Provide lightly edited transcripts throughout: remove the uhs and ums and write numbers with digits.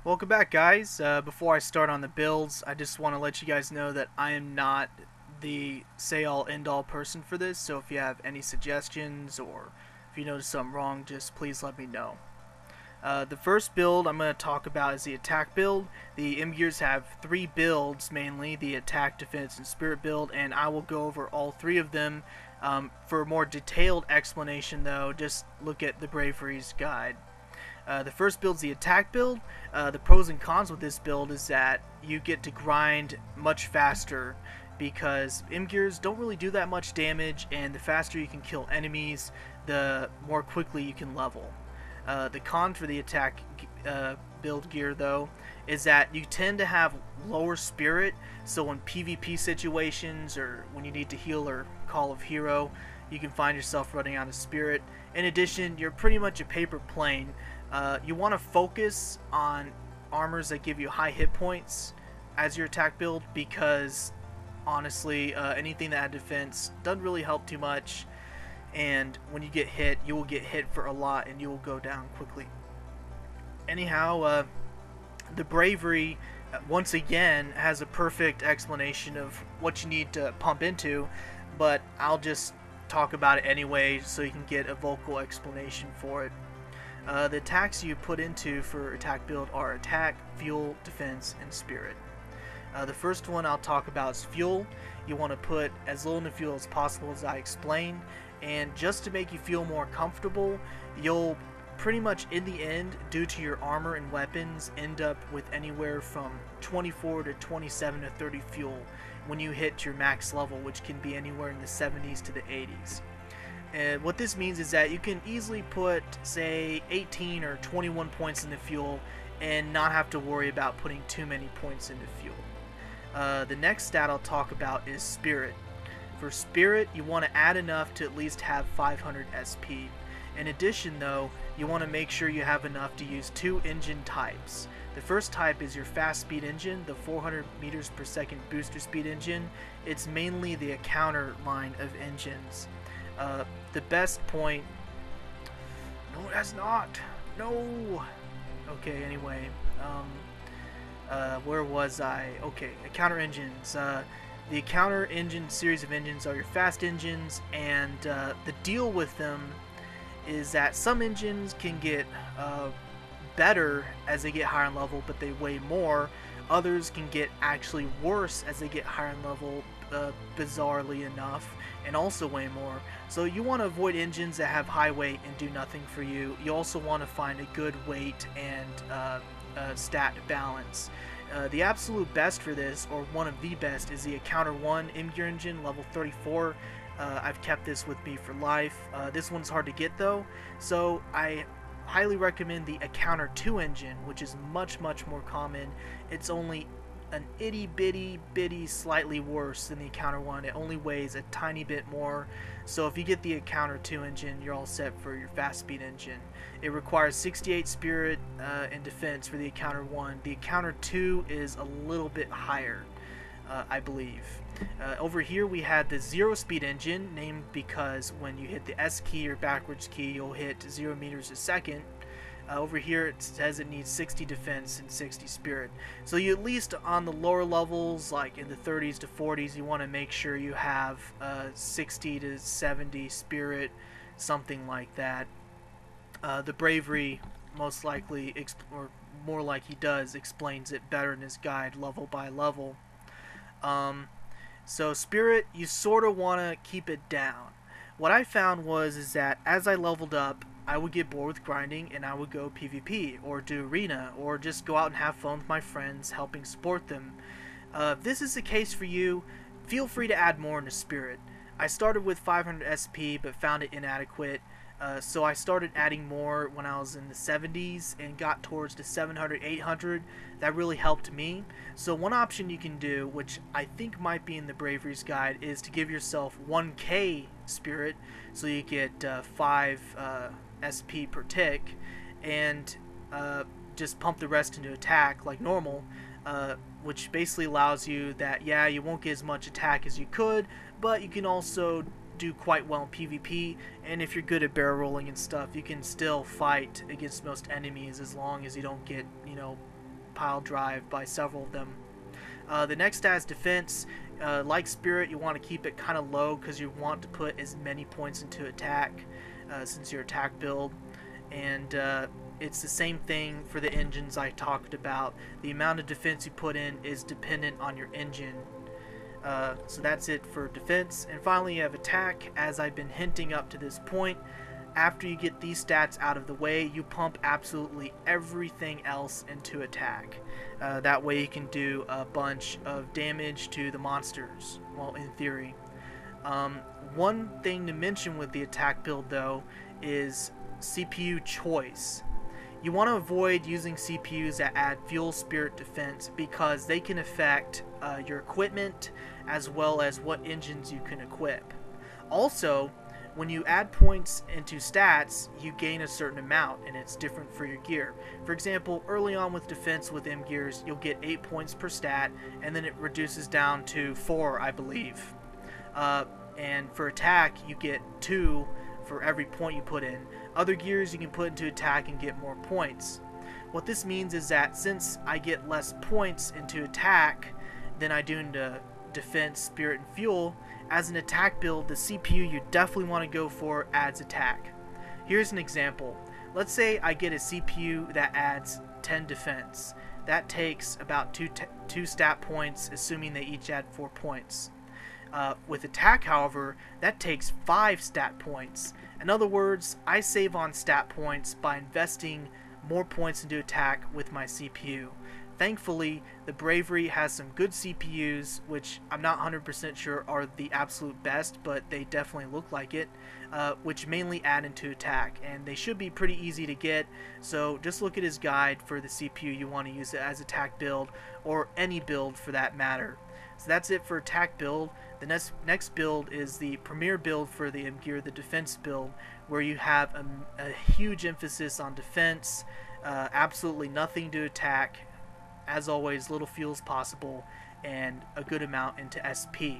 Welcome back, guys. Before I start on the builds, I just want to let you guys know that I am not the say-all end-all person for this, so if you have any suggestions or if you notice something wrong, just please let me know. The first build I'm going to talk about is the attack build. The M-Gears have three builds mainly, the attack, defense, and spirit build, and I will go over all three of them. For a more detailed explanation though, just look at the Bravery's guide. The first build is the attack build. The pros and cons with this build is that you get to grind much faster because M-Gears don't really do that much damage, and the faster you can kill enemies, the more quickly you can level. The con for the attack build gear though is that you tend to have lower spirit, so in PvP situations or when you need to heal or call of hero, you can find yourself running out of spirit. In addition, you're pretty much a paper plane. You want to focus on armors that give you high hit points as your attack build because honestly anything that had defense doesn't really help too much, and when you get hit, you will get hit for a lot and you will go down quickly. Anyhow, the Bravery once again has a perfect explanation of what you need to pump into, but I'll just talk about it anyway so you can get a vocal explanation for it. The attacks you put into for attack build are attack, fuel, defense, and spirit. The first one I'll talk about is fuel. You want to put as little in the fuel as possible, as I explained, and just to make you feel more comfortable, you'll pretty much in the end, due to your armor and weapons, end up with anywhere from 24 to 27 to 30 fuel when you hit your max level, which can be anywhere in the 70s to the 80s. And what this means is that you can easily put, say, 18 or 21 points into fuel and not have to worry about putting too many points into fuel. The next stat I'll talk about is spirit. For spirit, you want to add enough to at least have 500 SP. In addition though, you want to make sure you have enough to use two engine types. The first type is your fast speed engine, the 400 meters per second booster speed engine. It's mainly the counter line of engines. The best point... No, it has not! No! Okay, anyway. Where was I? Okay, counter engines. The counter engine series of engines are your fast engines, and the deal with them is that some engines can get better as they get higher in level, but they weigh more. Others can get actually worse as they get higher in level, bizarrely enough, and also weigh more. So you want to avoid engines that have high weight and do nothing for you. You also want to find a good weight and stat balance. The absolute best for this, or one of the best, is the Encounter 1 M-Gear engine, level 34. I've kept this with me for life. This one's hard to get though, so I highly recommend the Encounter 2 engine, which is much more common. It's only an itty bitty slightly worse than the Encounter 1. It only weighs a tiny bit more, so if you get the Encounter 2 engine, you're all set for your fast speed engine. It requires 68 spirit and defense for the Encounter 1. The Encounter 2 is a little bit higher, I believe. Over here we had the 0 speed engine, named because when you hit the S key or backwards key, you'll hit 0 meters a second. Over here it says it needs 60 defense and 60 spirit. So you at least on the lower levels, like in the 30s to 40s, you want to make sure you have 60 to 70 spirit, something like that. The Bravery most likely, or more like he does, explains it better in his guide level by level. So spirit, you sort of want to keep it down. What I found is that as I leveled up, I would get bored with grinding and I would go PvP or do arena or just go out and have fun with my friends, helping support them. If this is the case for you, feel free to add more into spirit. I started with 500 SP but found it inadequate, so I started adding more when I was in the 70s and got towards the 700, 800. That really helped me. So one option you can do, which I think might be in the Bravery's guide, is to give yourself 1k spirit, so you get 5 SP per tick, and just pump the rest into attack like normal, which basically allows you that, yeah, you won't get as much attack as you could, but you can also do quite well in PvP, and if you're good at barrel rolling and stuff, you can still fight against most enemies as long as you don't get, you know, pile drive by several of them. The next stat is defense. Like Spirit, you want to keep it kind of low because you want to put as many points into attack since your attack build. And it's the same thing for the engines I talked about. The amount of defense you put in is dependent on your engine. So that's it for defense. And finally you have attack. As I've been hinting up to this point, after you get these stats out of the way, you pump absolutely everything else into attack. That way you can do a bunch of damage to the monsters, well, in theory. One thing to mention with the attack build though is CPU choice. You want to avoid using CPUs that add fuel, spirit, defense because they can affect your equipment as well as what engines you can equip. Also, when you add points into stats, you gain a certain amount, and it's different for your gear. For example, early on with defense with M gears, you'll get 8 points per stat, and then it reduces down to 4, I believe. And for attack, you get 2 for every point you put in. Other gears you can put into attack and get more points. What this means is that since I get less points into attack than I do into defense, spirit, and fuel, as an attack build, the CPU you definitely want to go for adds attack. Here's an example. Let's say I get a CPU that adds 10 defense. That takes about 2 stat points, assuming they each add 4 points. With attack, however, that takes 5 stat points. In other words, I save on stat points by investing more points into attack with my CPU. Thankfully, the Bravery has some good CPUs, which I'm not 100% sure are the absolute best, but they definitely look like it, which mainly add into attack, and they should be pretty easy to get. So just look at his guide for the CPU you want to use it as attack build, or any build for that matter. So that's it for attack build. The next build is the premier build for the M gear, the defense build, where you have a huge emphasis on defense, absolutely nothing to attack, as always, little fuel as possible, and a good amount into SP.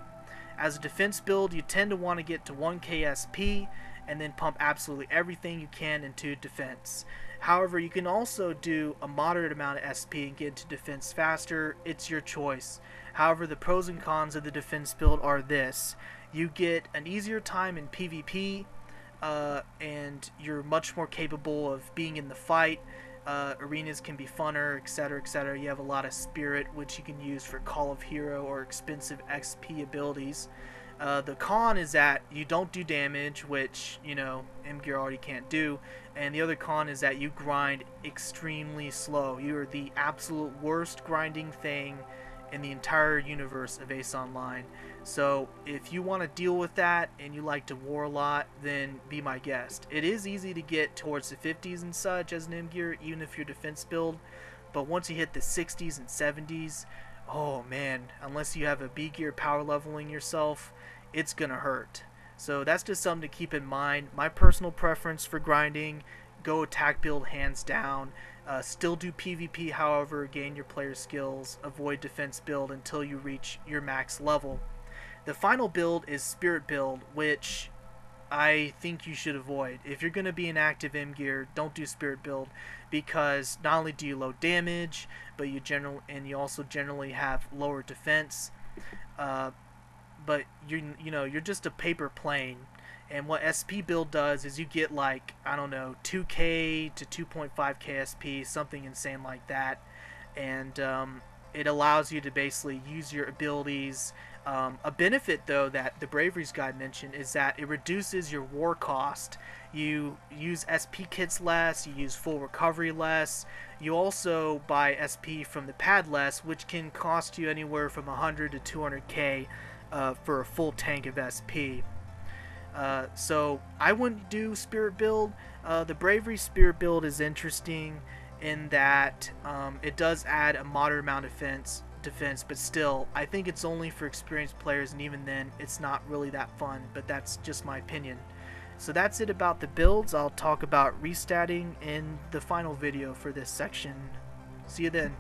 As a defense build, you tend to want to get to 1k SP and then pump absolutely everything you can into defense. However, you can also do a moderate amount of SP and get into defense faster. It's your choice. However, the pros and cons of the defense build are this. You get an easier time in PvP, and you're much more capable of being in the fight. Arenas can be funner, etc., etc. You have a lot of spirit, which you can use for Call of Hero or expensive XP abilities. The con is that you don't do damage, which, you know, M gear already can't do. And the other con is that you grind extremely slow. You are the absolute worst grinding thing in the entire universe of Ace Online. So if you want to deal with that and you like to war a lot, then be my guest. It is easy to get towards the 50s and such as an M gear, even if you're defense build, but once you hit the 60s and 70s, oh man, unless you have a B gear power leveling yourself, it's gonna hurt. So that's just something to keep in mind. My personal preference for grinding, go attack build hands down. Still do PvP, however, gain your player skills, avoid defense build until you reach your max level. The final build is Spirit build, which I think you should avoid. If you're going to be an active M gear, don't do Spirit build, because not only do you load damage, but you also generally have lower defense. But you're just a paper plane. And what SP build does is you get, like, I don't know, 2k to 2.5k SP, something insane like that. And it allows you to basically use your abilities. A benefit, though, that the Bravery's Guide mentioned is that it reduces your war cost. You use SP kits less, you use full recovery less. You also buy SP from the pad less, which can cost you anywhere from 100 to 200k for a full tank of SP. So I wouldn't do Spirit build. The Bravery Spirit build is interesting in that it does add a moderate amount of defense, but still, I think it's only for experienced players, and even then, it's not really that fun, but that's just my opinion. So that's it about the builds. I'll talk about restatting in the final video for this section. See you then.